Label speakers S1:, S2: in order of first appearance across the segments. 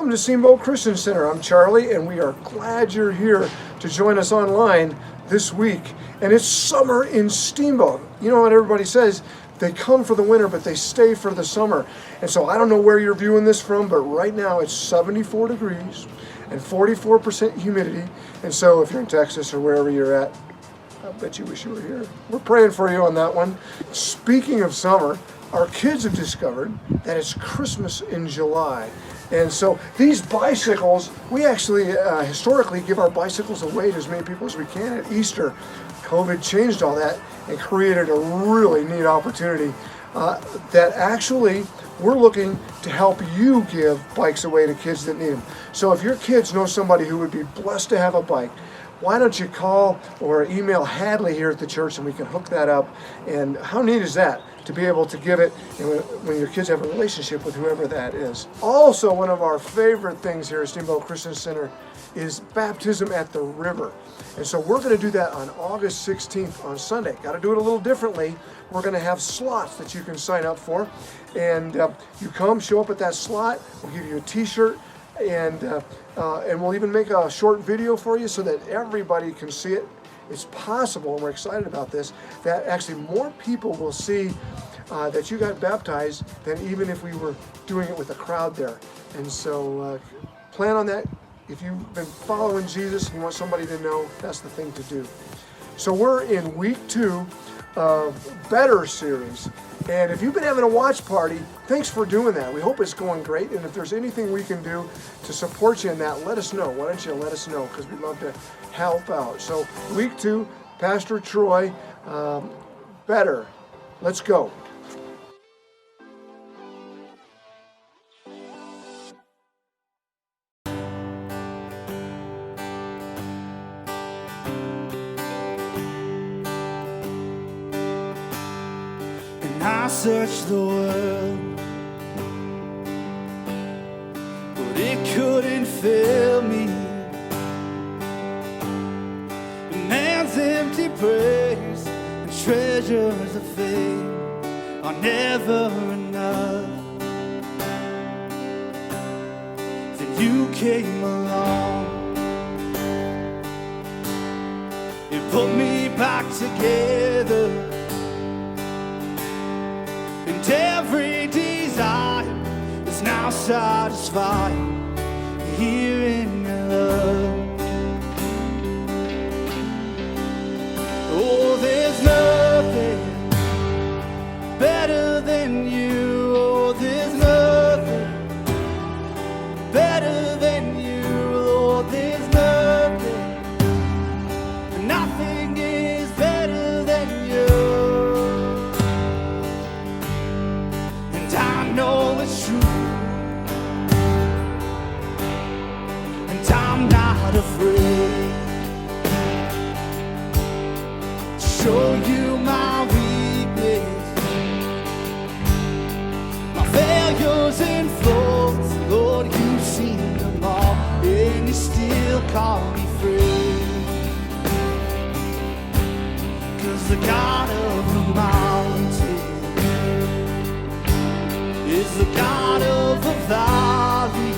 S1: Welcome to Steamboat Christian Center. I'm Charlie, and we are glad you're here to join us online this week. And it's summer in Steamboat. You know what everybody says? They come for the winter, but they stay for the summer. And so I don't know where you're viewing this from, but right now it's 74 degrees and 44% humidity. And so if you're in Texas or wherever you're at, I bet you wish you were here. We're praying for you on that one. Speaking of summer, our kids have discovered that it's Christmas in July. And so these bicycles, we actually historically give our bicycles away to as many people as we can at Easter. COVID changed all that and created a really neat opportunity that actually we're looking to help you give bikes away to kids that need them. So if your kids know somebody who would be blessed to have a bike, why don't you call or email Hadley here at the church and we can hook that up. And how neat is that to be able to give it when your kids have a relationship with whoever that is. Also, one of our favorite things here at Steamboat Christian Center is baptism at the river. And so we're going to do that on August 16th on Sunday. Got to do it a little differently. We're going to have slots that you can sign up for. And you come, show up at that slot. We'll give you a t-shirt. And we'll even make a short video for you so that everybody can see it. It's possible, and we're excited about this, that actually more people will see that you got baptized than even if we were doing it with a crowd there. And so plan on that. If you've been following Jesus and you want somebody to know, that's the thing to do. So we're in week 2 of Better series. And if you've been having a watch party, thanks for doing that. We hope it's going great. And if there's anything we can do to support you in that, let us know. Why don't you let us know? Because we'd love to help out. So week 2, Pastor Troy, Better. Let's go.
S2: I searched the world, but it couldn't fill me. A man's empty praise and treasures of fame are never enough. Then you came along, you put me back together. And every desire is now satisfied here in your love. Oh, there's nothing better than you. Oh, there's nothing better than you. Oh, there's nothing, nothing is better than you. I know it's true, and I'm not afraid to show you my weakness, my failures and flaws. Lord, you've seen them all, and you still call me friend. 'Cause the God of the mountain is the God of the valley,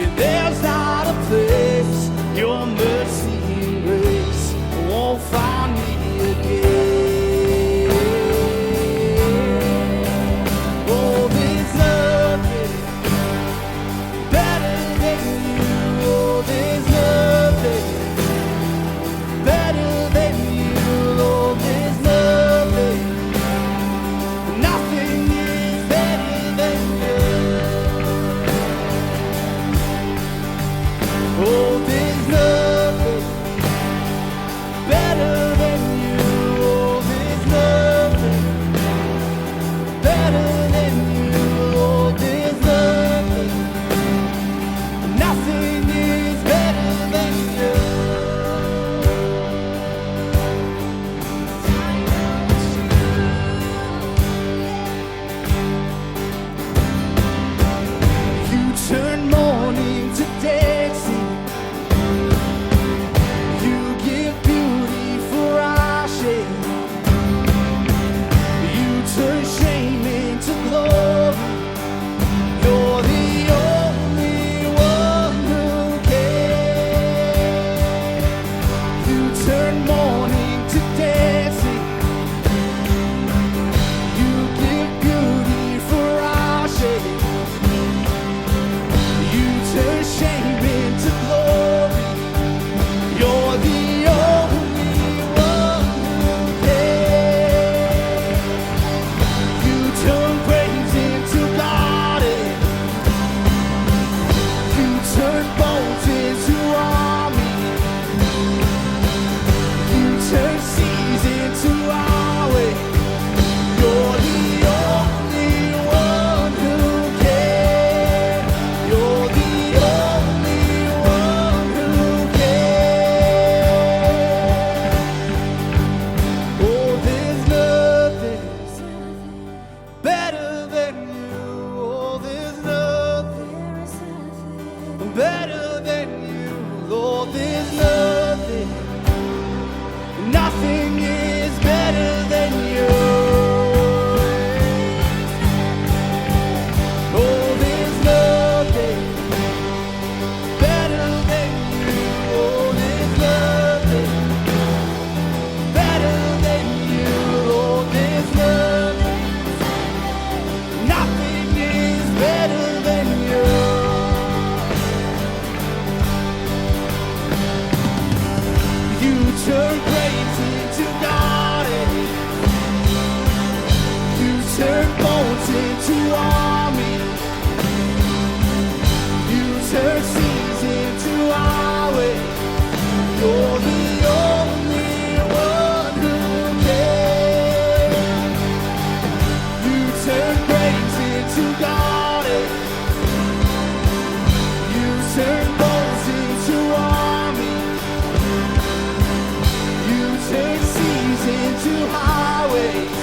S2: and there's not a place your mercy and grace won't find me again. Oh, there's nothing better than you. Oh, there's nothing better than into army. You turn seas into highway. You're the only one who can. You turn graves into gardens. You turn bones into army. You turn seas into highways.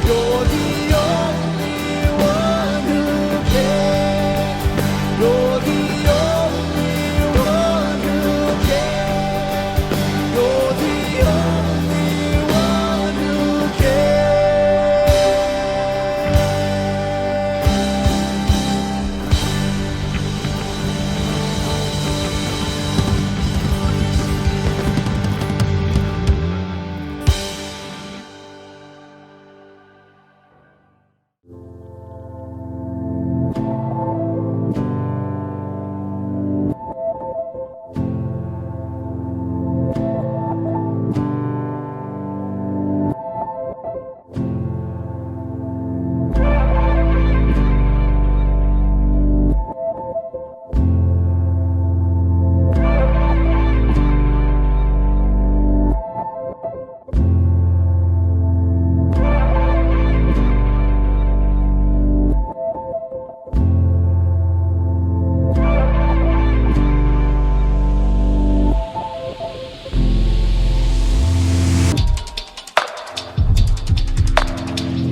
S2: You're the only one who can. You're the only one who can. You're the only one who can.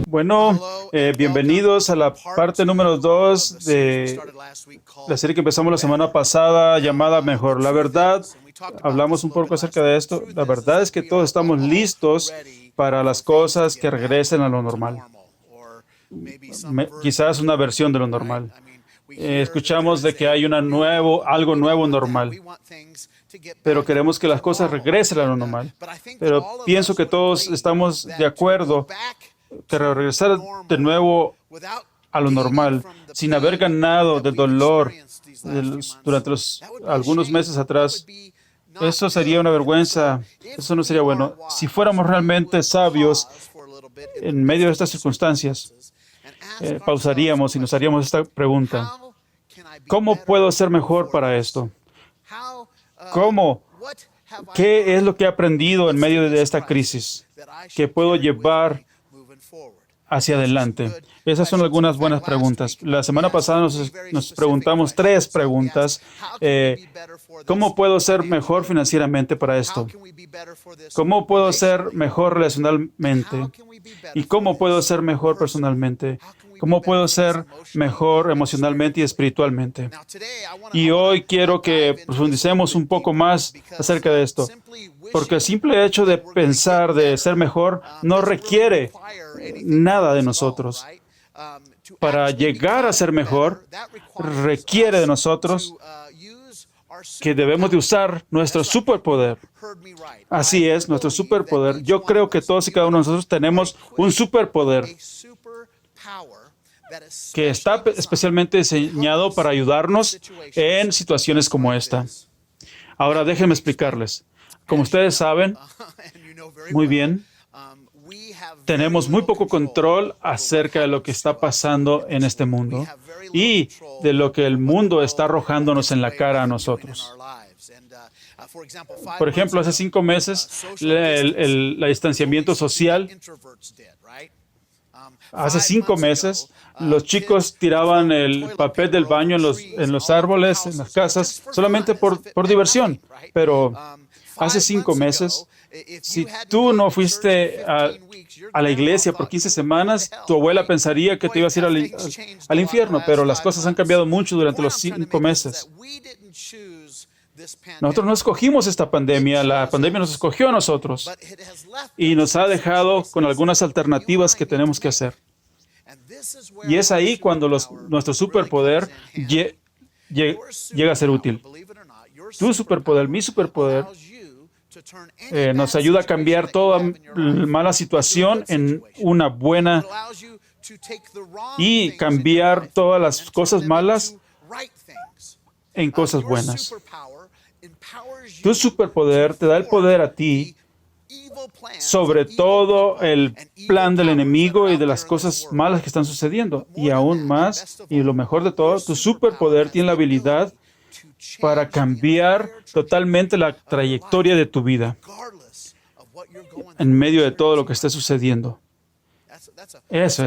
S3: Bueno, bienvenidos a la parte número 2 de la serie que empezamos la semana pasada llamada Mejor. La verdad, hablamos un poco acerca de esto. La verdad es que todos estamos listos para las cosas que regresen a lo normal. Quizás una versión de lo normal. Escuchamos de que hay algo nuevo normal, pero queremos que las cosas regresen a lo normal. Pero pienso que todos estamos de acuerdo que regresar de nuevo a lo normal, sin haber ganado del dolor durante algunos meses atrás, eso sería una vergüenza. Eso no sería bueno. Si fuéramos realmente sabios en medio de estas circunstancias, pausaríamos y nos haríamos esta pregunta: ¿cómo puedo ser mejor para esto? ¿Qué es lo que he aprendido en medio de esta crisis que puedo llevar hacia adelante? Esas son algunas buenas preguntas. La semana pasada nos preguntamos 3 preguntas. ¿Cómo puedo ser mejor financieramente para esto? ¿Cómo puedo ser mejor relacionalmente? ¿Y cómo puedo ser mejor personalmente? ¿Cómo puedo ser mejor emocionalmente y espiritualmente? Y hoy quiero que profundicemos un poco más acerca de esto, porque el simple hecho de pensar de ser mejor no requiere nada de nosotros. Para llegar a ser mejor, requiere de nosotros que debemos de usar nuestro superpoder. Así es, nuestro superpoder. Yo creo que todos y cada uno de nosotros tenemos un superpoder que está especialmente diseñado para ayudarnos en situaciones como esta. Ahora, déjenme explicarles. Como ustedes saben muy bien, tenemos muy poco control acerca de lo que está pasando en este mundo y de lo que el mundo está arrojándonos en la cara a nosotros. Por ejemplo, hace 5 meses, el distanciamiento social. Hace 5 meses, los chicos tiraban el papel del baño en los árboles, en las casas, solamente por diversión. Pero hace 5 meses, si tú no fuiste a la iglesia por 15 semanas, tu abuela pensaría que te ibas a ir al infierno. Pero las cosas han cambiado mucho durante los 5 meses. Nosotros no escogimos esta pandemia, la pandemia nos escogió a nosotros y nos ha dejado con algunas alternativas que tenemos que hacer. Y es ahí cuando nuestro superpoder llega a ser útil. Tu superpoder, mi superpoder, nos ayuda a cambiar toda mala situación en una buena y cambiar todas las cosas malas en cosas buenas. Tu superpoder te da el poder a ti sobre todo el plan del enemigo y de las cosas malas que están sucediendo. Y aún más, y lo mejor de todo, tu superpoder tiene la habilidad para cambiar totalmente la trayectoria de tu vida en medio de todo lo que esté sucediendo. Eso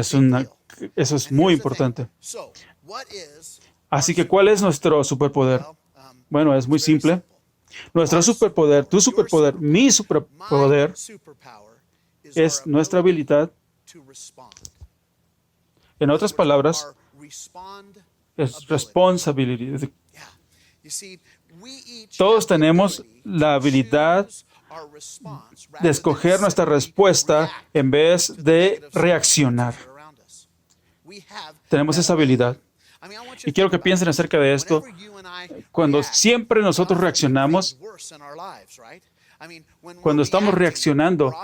S3: es muy importante. Así que, ¿cuál es nuestro superpoder? Bueno, es muy simple. Nuestro superpoder, tu superpoder, mi superpoder es nuestra habilidad. En otras palabras, es responsibility. Todos tenemos la habilidad de escoger nuestra respuesta en vez de reaccionar. Tenemos esa habilidad. Y quiero que piensen acerca de esto. Cuando siempre nosotros reaccionamos, cuando estamos reaccionando,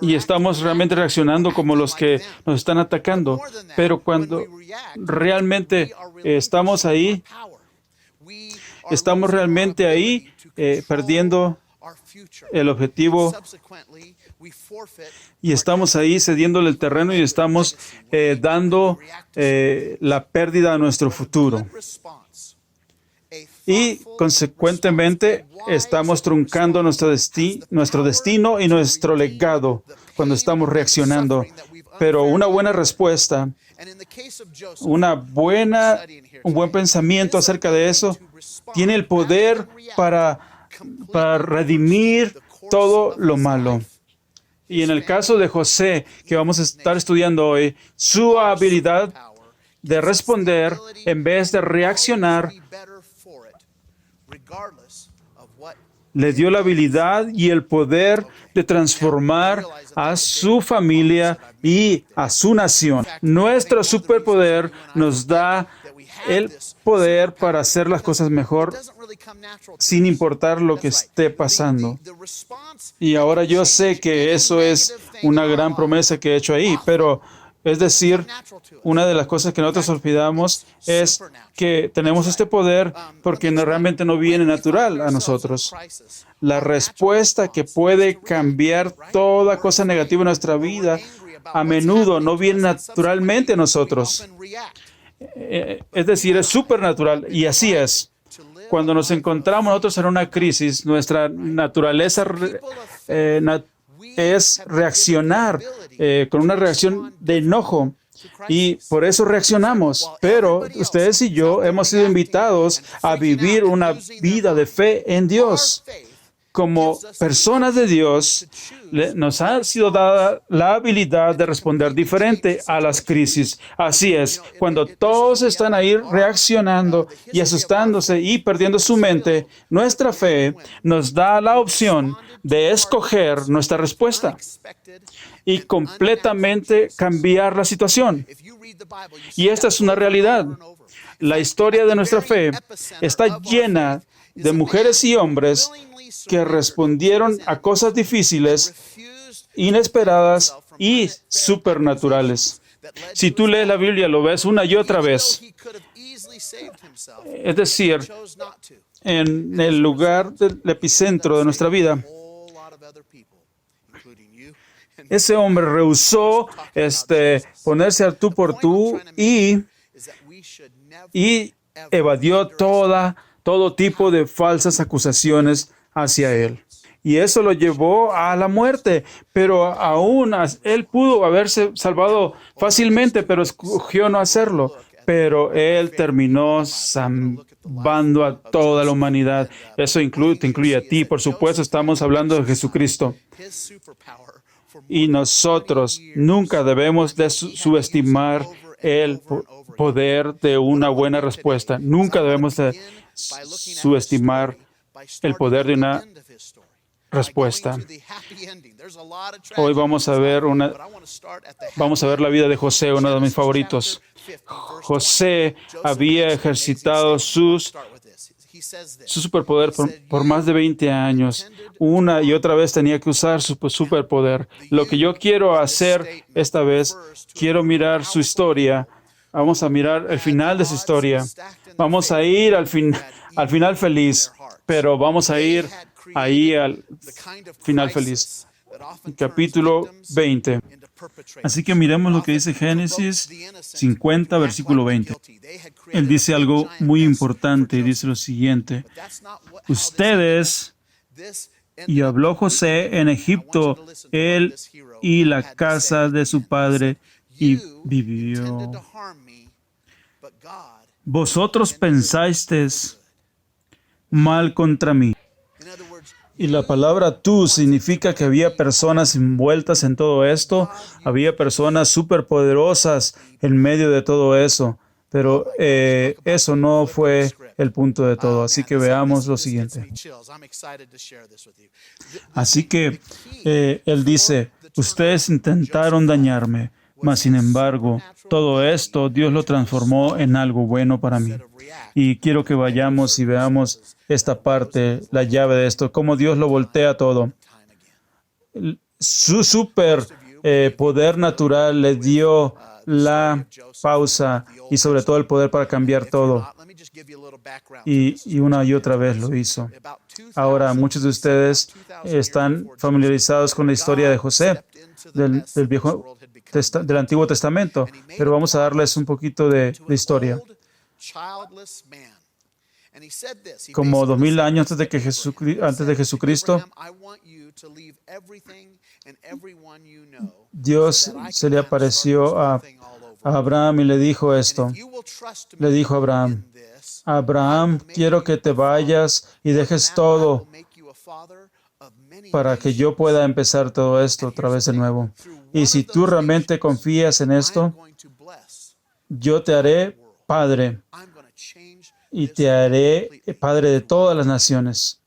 S3: y estamos realmente reaccionando como los que nos están atacando, pero cuando realmente estamos realmente ahí perdiendo el objetivo y estamos ahí cediéndole el terreno y estamos dando la pérdida a nuestro futuro. Y consecuentemente estamos truncando nuestro destino y nuestro legado cuando estamos reaccionando. Pero una buena respuesta, un buen pensamiento acerca de eso, tiene el poder para redimir todo lo malo. Y en el caso de José, que vamos a estar estudiando hoy, su habilidad de responder en vez de reaccionar le dio la habilidad y el poder de transformar a su familia y a su nación. Nuestro superpoder nos da el poder para hacer las cosas mejor sin importar lo que esté pasando. Y ahora yo sé que eso es una gran promesa que he hecho ahí, pero es decir, una de las cosas que nosotros olvidamos es que tenemos este poder porque realmente no viene natural a nosotros. La respuesta que puede cambiar toda cosa negativa en nuestra vida a menudo no viene naturalmente a nosotros. Es decir, es supernatural, y así es. Cuando nos encontramos nosotros en una crisis, nuestra naturaleza es reaccionar con una reacción de enojo, y por eso reaccionamos. Pero ustedes y yo hemos sido invitados a vivir una vida de fe en Dios. Como personas de Dios, nos ha sido dada la habilidad de responder diferente a las crisis. Así es, cuando todos están ahí reaccionando y asustándose y perdiendo su mente, nuestra fe nos da la opción de escoger nuestra respuesta y completamente cambiar la situación. Y esta es una realidad. La historia de nuestra fe está llena de mujeres y hombres que respondieron a cosas difíciles, inesperadas y supernaturales. Si tú lees la Biblia, lo ves una y otra vez. Es decir, en el lugar del epicentro de nuestra vida, ese hombre rehusó ponerse al tú por tú y evadió todo tipo de falsas acusaciones hacia él. Y eso lo llevó a la muerte. Pero aún él pudo haberse salvado fácilmente, pero escogió no hacerlo. Pero él terminó salvando a toda la humanidad. Eso te incluye a ti, por supuesto. Estamos hablando de Jesucristo. Y nosotros nunca debemos de subestimar el poder de una buena respuesta. Nunca debemos de subestimar el poder de una respuesta. Hoy vamos a ver la vida de José, uno de mis favoritos. José había ejercitado su superpoder por más de 20 años. Una y otra vez tenía que usar su superpoder. Lo que yo quiero hacer esta vez, quiero mirar su historia Vamos a mirar el final de su historia. Vamos a ir al final feliz, pero vamos a ir ahí al final feliz. Capítulo 20. Así que miremos lo que dice Génesis 50, versículo 20. Él dice algo muy importante y dice lo siguiente. Ustedes, y habló José en Egipto, él y la casa de su padre, y vivió. Vosotros pensasteis mal contra mí. Y la palabra tú significa que había personas envueltas en todo esto, había personas superpoderosas en medio de todo eso, pero eso no fue el punto de todo. Así que veamos lo siguiente. Así que él dice, ustedes intentaron dañarme, mas sin embargo, todo esto Dios lo transformó en algo bueno para mí. Y quiero que vayamos y veamos esta parte, la llave de esto, cómo Dios lo voltea todo. Su super poder natural le dio la pausa y sobre todo el poder para cambiar todo. Y una y otra vez lo hizo. Ahora, muchos de ustedes están familiarizados con la historia de José, del Antiguo Testamento, pero vamos a darles un poquito de historia. Como 2000 años antes de Jesucristo, Dios se le apareció a Abraham y le dijo esto. Le dijo a Abraham, Abraham, quiero que te vayas y dejes todo para que yo pueda empezar todo esto otra vez de nuevo. Y si tú realmente confías en esto, yo te haré padre y te haré padre de todas las naciones.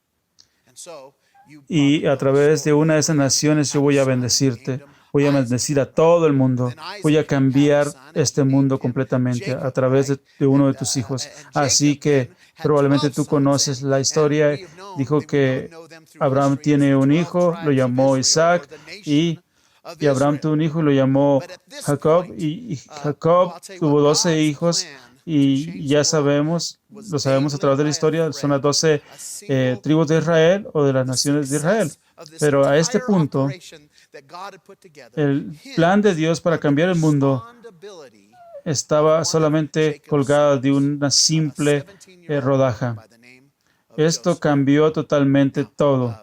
S3: Y a través de una de esas naciones yo voy a bendecirte. Voy a bendecir a todo el mundo. Voy a cambiar este mundo completamente a través de uno de tus hijos. Así que probablemente tú conoces la historia. Dijo que Abraham tiene un hijo, lo llamó Isaac, y Abraham tuvo un hijo y lo llamó Jacob. Y Jacob tuvo 12 hijos. Y ya sabemos, lo sabemos a través de la historia, son las 12 tribus de Israel o de las naciones de Israel. Pero a este punto, el plan de Dios para cambiar el mundo estaba solamente colgado de una simple rodaja. Esto cambió totalmente todo.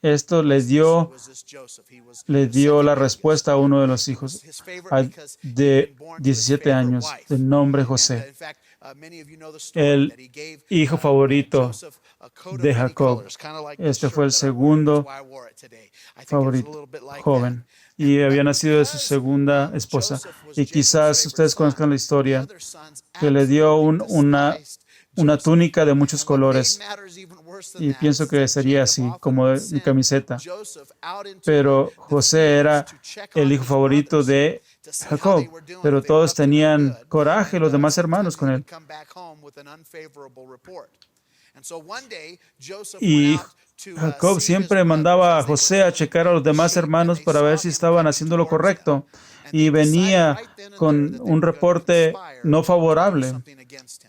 S3: Esto le dio la respuesta a uno de los hijos de 17 años, de nombre José, el hijo favorito de Jacob. Este fue el segundo favorito, joven, y había nacido de su segunda esposa. Y quizás ustedes conozcan la historia, que le dio una túnica de muchos colores. Y pienso que sería así, como de mi camiseta. Pero José era el hijo favorito de Jacob, pero todos tenían coraje, los demás hermanos, con él. Y Jacob siempre mandaba a José a checar a los demás hermanos para ver si estaban haciendo lo correcto. Y venía con un reporte no favorable.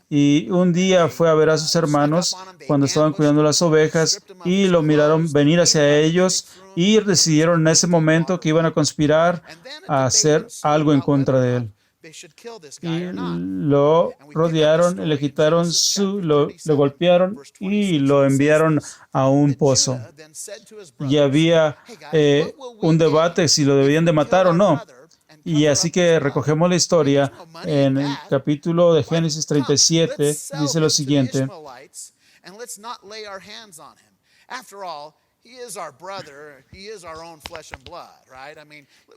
S3: Y un día fue a ver a sus hermanos cuando estaban cuidando las ovejas y lo miraron venir hacia ellos y decidieron en ese momento que iban a conspirar a hacer algo en contra de él. Y lo rodearon, le quitaron le golpearon y lo enviaron a un pozo. Y había un debate si lo debían de matar o no. Y así que recogemos la historia en el capítulo de Génesis 37, dice lo siguiente.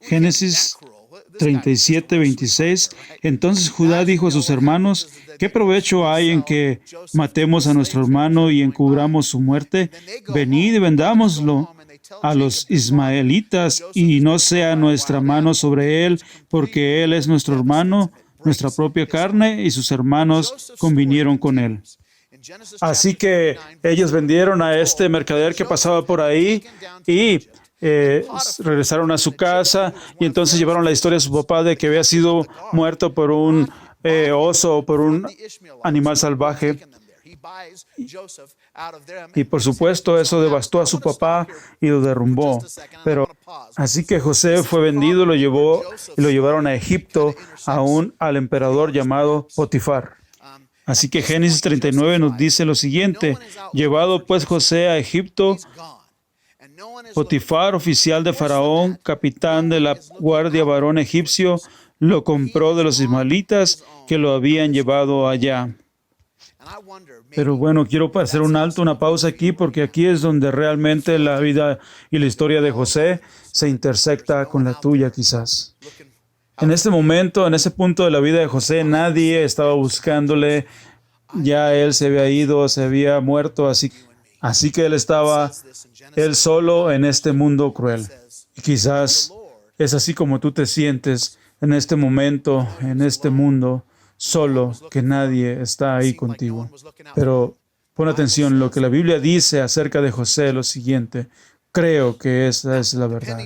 S3: Génesis 37, 26. Entonces Judá dijo a sus hermanos, ¿qué provecho hay en que matemos a nuestro hermano y encubramos su muerte? Venid y vendámoslo a los ismaelitas y no sea nuestra mano sobre él, porque él es nuestro hermano, nuestra propia carne, y sus hermanos convinieron con él. Así que ellos vendieron a este mercader que pasaba por ahí y regresaron a su casa y entonces llevaron la historia a su papá de que había sido muerto por un oso o por un animal salvaje. Y por supuesto eso devastó a su papá y lo derrumbó. Pero así que José fue vendido, lo llevaron a Egipto, aún al emperador llamado Potifar. Así que Génesis 39 nos dice lo siguiente: llevado pues José a Egipto, Potifar, oficial de Faraón, capitán de la guardia varón egipcio, lo compró de los ismaelitas que lo habían llevado allá. Pero bueno, quiero hacer un alto, una pausa aquí, porque aquí es donde realmente la vida y la historia de José se intersecta con la tuya quizás. En este momento, en ese punto de la vida de José, nadie estaba buscándole. Ya él se había ido, se había muerto, así que él estaba él solo en este mundo cruel. Y quizás es así como tú te sientes en este momento, en este mundo solo, que nadie está ahí contigo. Pero pon atención, lo que la Biblia dice acerca de José es lo siguiente. Creo que esa es la verdad.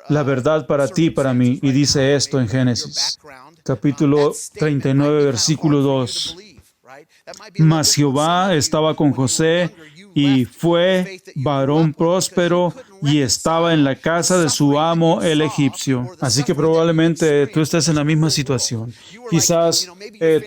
S3: La verdad para ti y para mí. Y dice esto en Génesis, capítulo 39, versículo 2. Mas Jehová estaba con José y fue varón próspero y estaba en la casa de su amo el egipcio. Así que probablemente tú estés en la misma situación. Quizás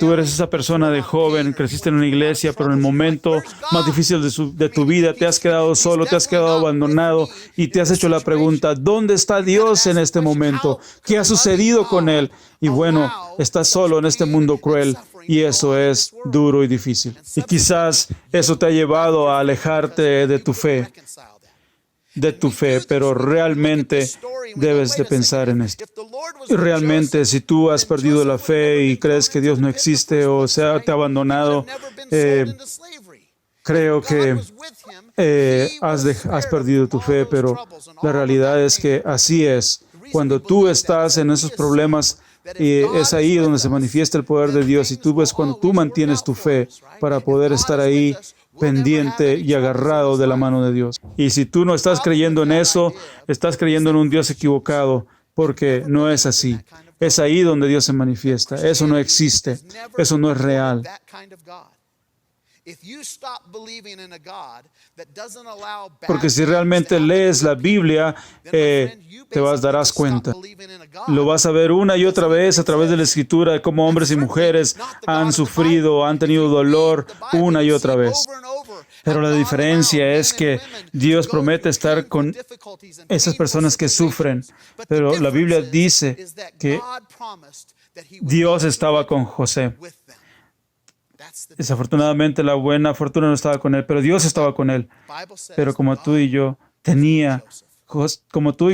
S3: tú eres esa persona de joven, creciste en una iglesia, pero en el momento más difícil de tu vida te has quedado solo, te has quedado abandonado y te has hecho la pregunta: ¿dónde está Dios en este momento? ¿Qué ha sucedido con Él? Y bueno, estás solo en este mundo cruel. Y eso es duro y difícil. Y quizás eso te ha llevado a alejarte de tu fe, pero realmente debes de pensar en esto. Y realmente, si tú has perdido la fe y crees que Dios no existe o te ha abandonado, creo que has perdido tu fe, pero la realidad es que así es. Cuando tú estás en esos problemas, y es ahí donde se manifiesta el poder de Dios. Y tú ves cuando tú mantienes tu fe para poder estar ahí pendiente y agarrado de la mano de Dios. Y si tú no estás creyendo en eso, estás creyendo en un Dios equivocado, porque no es así. Es ahí donde Dios se manifiesta. Eso no existe. Eso no es real. Porque si realmente lees la Biblia, darás cuenta. Lo vas a ver una y otra vez a través de la Escritura, de cómo hombres y mujeres han sufrido, han tenido dolor una y otra vez. Pero la diferencia es que Dios promete estar con esas personas que sufren. Pero la Biblia dice que Dios estaba con José. Desafortunadamente, la buena fortuna no estaba con él, pero Dios estaba con él. Pero como tú y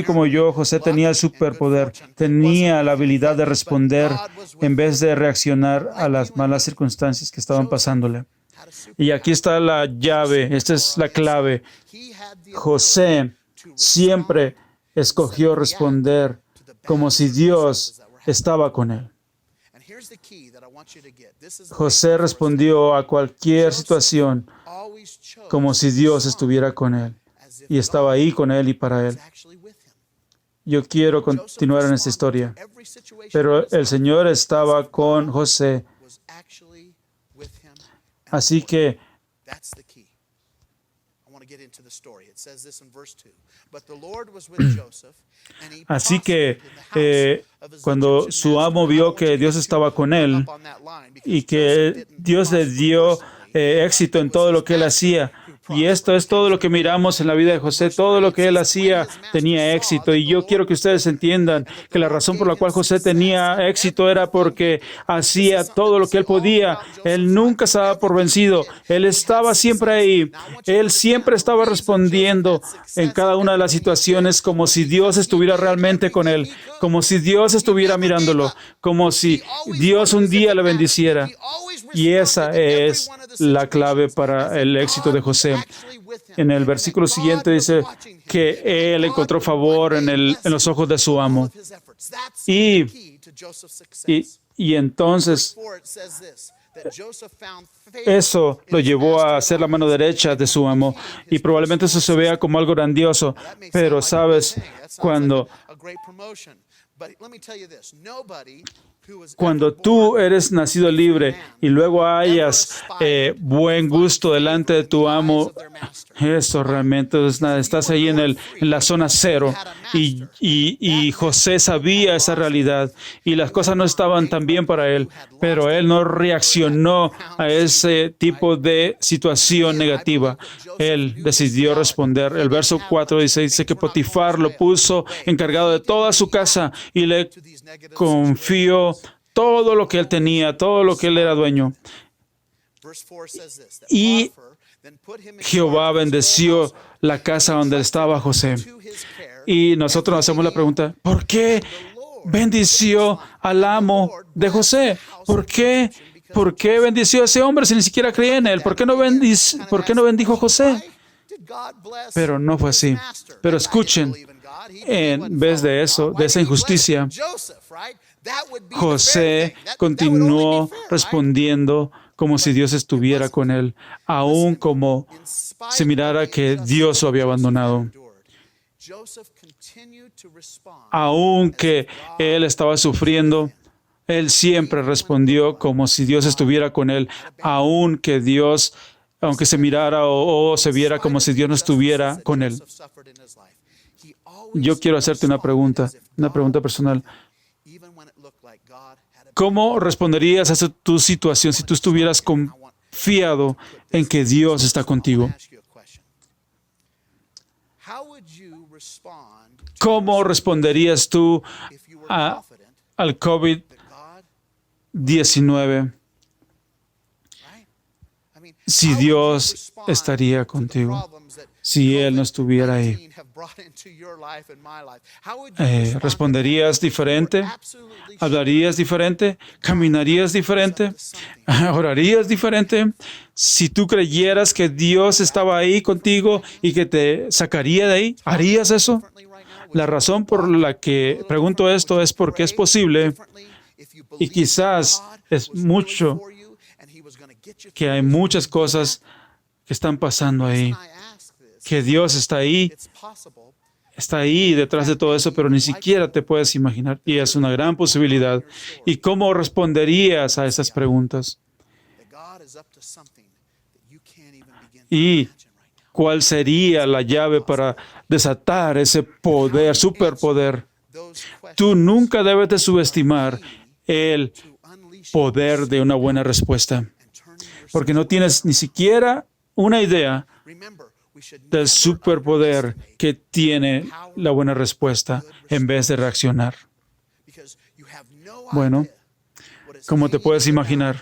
S3: como yo, José tenía el superpoder, tenía la habilidad de responder en vez de reaccionar a las malas circunstancias que estaban pasándole. Y aquí está la llave, esta es la clave. José siempre escogió responder como si Dios estaba con él. José respondió a cualquier situación como si Dios estuviera con él y estaba ahí con él y para él. Yo quiero continuar en esta historia, pero el Señor estaba con José. Así que cuando su amo vio que Dios estaba con él y que Dios le dio éxito en todo lo que él hacía, y esto es todo lo que miramos en la vida de José, todo lo que él hacía tenía éxito. Y yo quiero que ustedes entiendan que la razón por la cual José tenía éxito era porque hacía todo lo que él podía. Él nunca se daba por vencido. Él estaba siempre ahí. Él siempre estaba respondiendo en cada una de las situaciones como si Dios estuviera realmente con él, como si Dios estuviera mirándolo, como si Dios un día le bendiciera. Y esa es la clave para el éxito de José. En el versículo siguiente dice que él encontró favor en los ojos de su amo. Y entonces eso lo llevó a ser la mano derecha de su amo, y probablemente eso se vea como algo grandioso, pero sabes, cuando tú eres nacido libre y luego hayas buen gusto delante de tu amo, eso realmente es nada. Estás ahí en la zona cero. Y José sabía esa realidad y las cosas no estaban tan bien para él, pero él no reaccionó a ese tipo de situación negativa. Él decidió responder. El verso 4 dice que Potifar lo puso encargado de toda su casa y le confió todo lo que él tenía, todo lo que él era dueño. Y Jehová bendeció la casa donde estaba José. Y nosotros nos hacemos la pregunta, ¿por qué bendició al amo de José? ¿Por qué bendició a ese hombre si ni siquiera creía en él? ¿Por qué no bendijo a José? Pero no fue así. Pero escuchen, en vez de eso, de esa injusticia, José continuó respondiendo como si Dios estuviera con él, aun como se mirara que Dios lo había abandonado. Aunque él estaba sufriendo, él siempre respondió como si Dios estuviera con él, aunque se mirara o se viera como si Dios no estuviera con él. Yo quiero hacerte una pregunta personal. ¿Cómo responderías a tu situación si tú estuvieras confiado en que Dios está contigo? ¿Cómo responderías tú al COVID-19 si Dios estaría contigo? Si Él no estuviera ahí, ¿responderías diferente? ¿Hablarías diferente? ¿Caminarías diferente? ¿Orarías diferente? Si tú creyeras que Dios estaba ahí contigo y que te sacaría de ahí, ¿harías eso? La razón por la que pregunto esto es porque es posible, y quizás es mucho, que hay muchas cosas que están pasando ahí, que Dios está ahí detrás de todo eso, pero ni siquiera te puedes imaginar, y es una gran posibilidad. ¿Y cómo responderías a esas preguntas? ¿Y cuál sería la llave para desatar ese poder, superpoder? Tú nunca debes de subestimar el poder de una buena respuesta, porque no tienes ni siquiera una idea del superpoder que tiene la buena respuesta en vez de reaccionar. Bueno, como te puedes imaginar,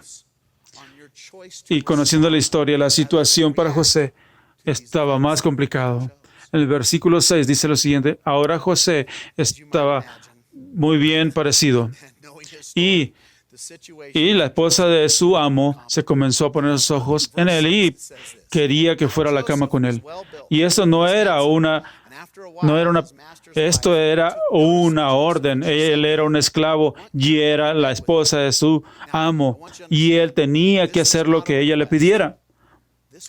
S3: y conociendo la historia, la situación para José estaba más complicado. En el versículo 6 dice lo siguiente: ahora José estaba muy bien parecido, y la esposa de su amo se comenzó a poner los ojos en él y quería que fuera a la cama con él. Y eso esto era una orden. Él era un esclavo y era la esposa de su amo, y él tenía que hacer lo que ella le pidiera.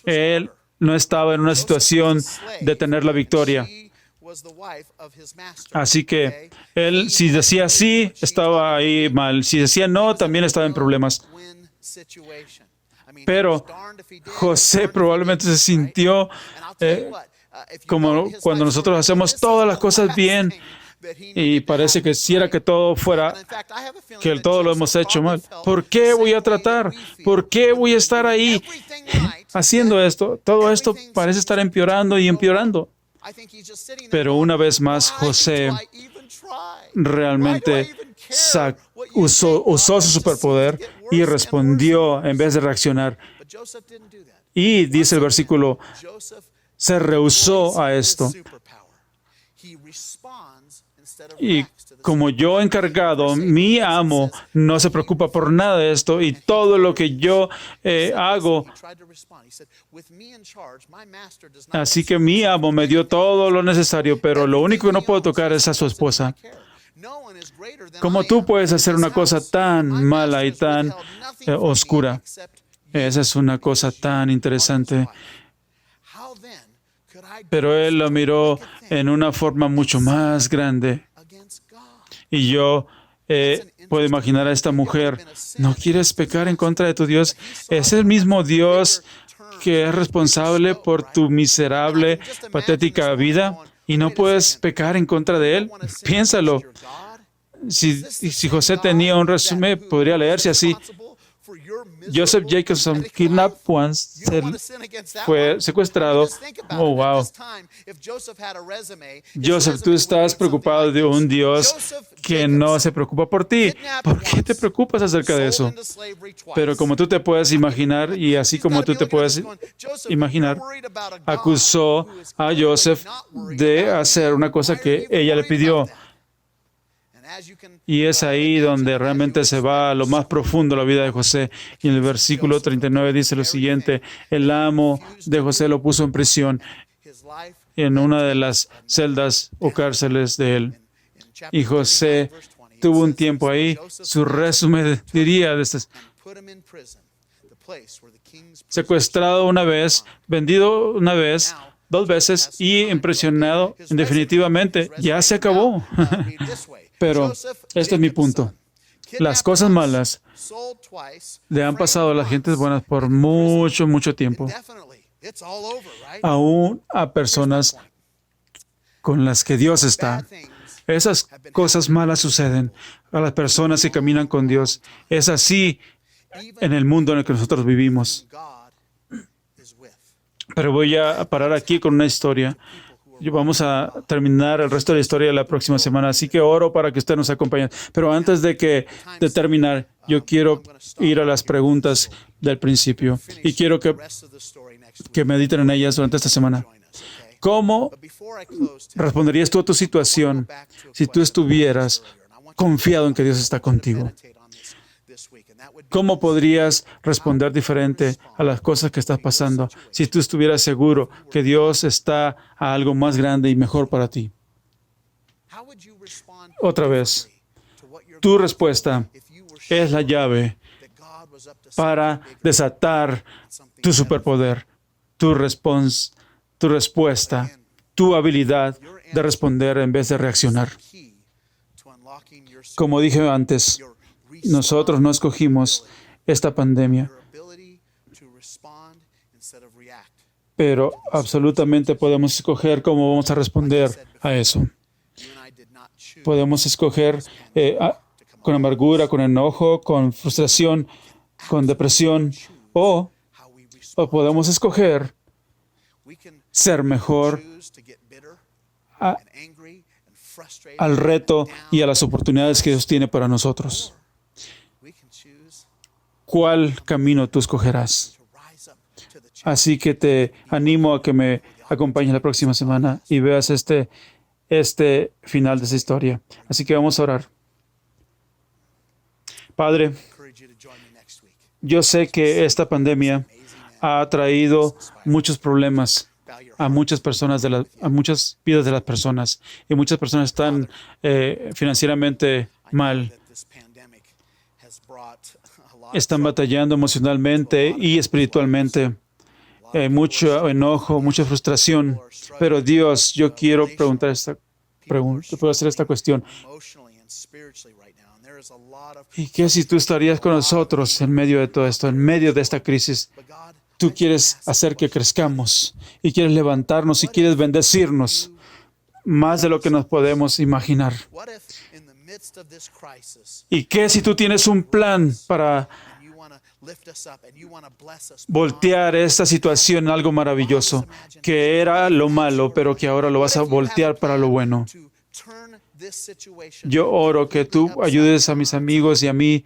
S3: Él no estaba en una situación de tener la victoria. Así que él, si decía sí, estaba ahí mal. Si decía no, también estaba en problemas. Pero José probablemente se sintió como cuando nosotros hacemos todas las cosas bien y parece que quisiera que todo lo hemos hecho mal. ¿Por qué voy a tratar? ¿Por qué voy a estar ahí haciendo esto? Todo esto parece estar empeorando y empeorando. Pero una vez más, José realmente usó su superpoder y respondió en vez de reaccionar. Y dice el versículo, se rehusó a esto. Y como yo encargado, mi amo no se preocupa por nada de esto, y todo lo que yo hago, así que mi amo me dio todo lo necesario, pero lo único que no puedo tocar es a su esposa. ¿Cómo tú puedes hacer una cosa tan mala y tan oscura? Esa es una cosa tan interesante. Pero él lo miró en una forma mucho más grande. Y yo puedo imaginar a esta mujer. ¿No quieres pecar en contra de tu Dios? Es el mismo Dios que es responsable por tu miserable, patética vida. ¿Y no puedes pecar en contra de él? Piénsalo. Si José tenía un resumen, podría leerse así. Joseph Jacobson kidnapped once, fue secuestrado. Oh, wow. Joseph, tú estás preocupado de un Dios que no se preocupa por ti. ¿Por qué te preocupas acerca de eso? Pero como tú te puedes imaginar, y así como tú te puedes imaginar, acusó a Joseph de hacer una cosa que ella le pidió. Y es ahí donde realmente se va a lo más profundo la vida de José. Y en el versículo 39 dice lo siguiente: el amo de José lo puso en prisión en una de las celdas o cárceles de él. Y José tuvo un tiempo ahí. Su resumen diría: secuestrado una vez, vendido una vez, 2 veces y impresionado definitivamente. Ya se acabó. Pero este es mi punto. Las cosas malas le han pasado a las gentes buenas por mucho, mucho tiempo. Aún a personas con las que Dios está. Esas cosas malas suceden a las personas que caminan con Dios. Es así en el mundo en el que nosotros vivimos. Pero voy a parar aquí con una historia. Y vamos a terminar el resto de la historia la próxima semana, así que oro para que usted nos acompañe. Pero antes de terminar, yo quiero ir a las preguntas del principio y quiero que mediten en ellas durante esta semana. ¿Cómo responderías tú a tu situación si tú estuvieras confiado en que Dios está contigo? ¿Cómo podrías responder diferente a las cosas que estás pasando si tú estuvieras seguro que Dios está a algo más grande y mejor para ti? Otra vez, tu respuesta es la llave para desatar tu superpoder, tu respuesta, tu habilidad de responder en vez de reaccionar. Como dije antes, nosotros no escogimos esta pandemia, pero absolutamente podemos escoger cómo vamos a responder a eso. Podemos escoger con amargura, con enojo, con frustración, con depresión, o podemos escoger ser mejor al reto y a las oportunidades que Dios tiene para nosotros. ¿Cuál camino tú escogerás? Así que te animo a que me acompañes la próxima semana y veas este final de esa historia. Así que vamos a orar. Padre, yo sé que esta pandemia ha traído muchos problemas a muchas personas, a muchas vidas de las personas, y muchas personas están financieramente mal. Están batallando emocionalmente y espiritualmente. Mucho enojo, mucha frustración. Pero Dios, yo quiero preguntar puedo hacer esta cuestión. ¿Y qué si tú estarías con nosotros en medio de todo esto, en medio de esta crisis? Tú quieres hacer que crezcamos y quieres levantarnos y quieres bendecirnos más de lo que nos podemos imaginar. ¿Y qué si tú tienes un plan para voltear esta situación en algo maravilloso, que era lo malo, pero que ahora lo vas a voltear para lo bueno? Yo oro que tú ayudes a mis amigos y a mí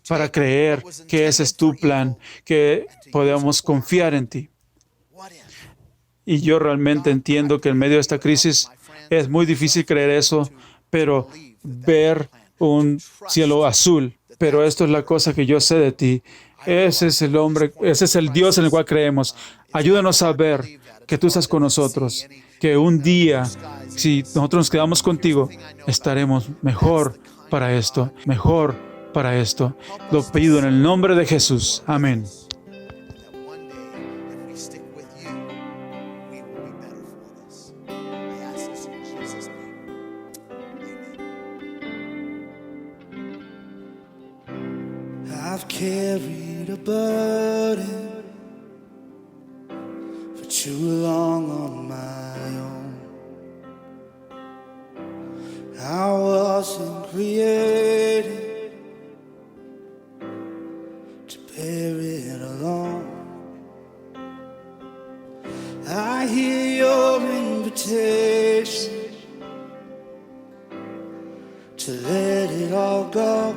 S3: para creer que ese es tu plan, que podamos confiar en ti. Y yo realmente entiendo que en medio de esta crisis es muy difícil creer eso, pero ver un cielo azul. Pero esto es la cosa que yo sé de ti. Ese es el Dios en el cual creemos. Ayúdanos a ver que tú estás con nosotros, que un día si nosotros nos quedamos contigo, estaremos mejor para esto, mejor para esto. Lo pido en el nombre de Jesús. Amén.
S2: That one day, if we stick with you, we will be better for this. I ask this in Jesus' name. Amen. I've carried a burden for too long on my own. I wasn't created to bear it alone. I hear your invitation to let it all go,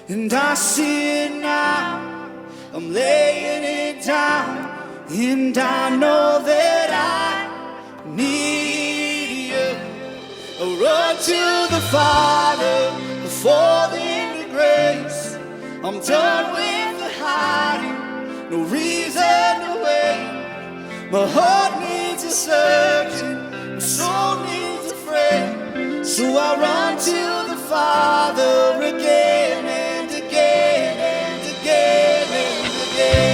S2: and I see it now. I'm laying it down, and I know that I need you. I run to the Father, I fall into grace. I'm done with the hiding, no reason to wait. My heart needs a searching, my soul needs a friend. So I run to the Father again and again and again and again.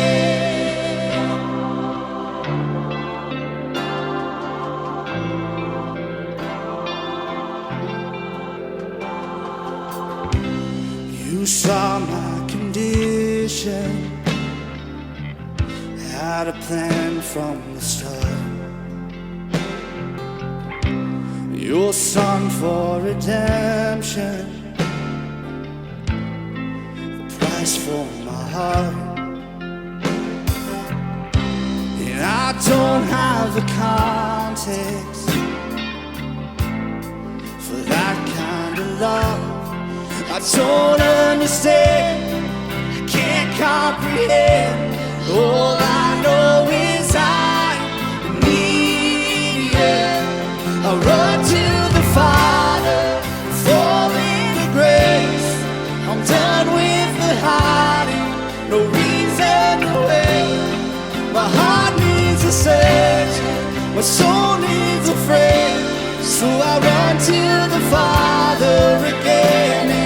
S2: You saw my condition, had a plan from the start. Your son for redemption, the price for my heart. And I don't have the context for that kind of love. I don't understand, I can't comprehend. All I know is I need you. I run to the Father, fall into grace. I'm done with the hiding, no reason to wait. My heart needs a searching, my soul needs a friend. So I run to the Father again.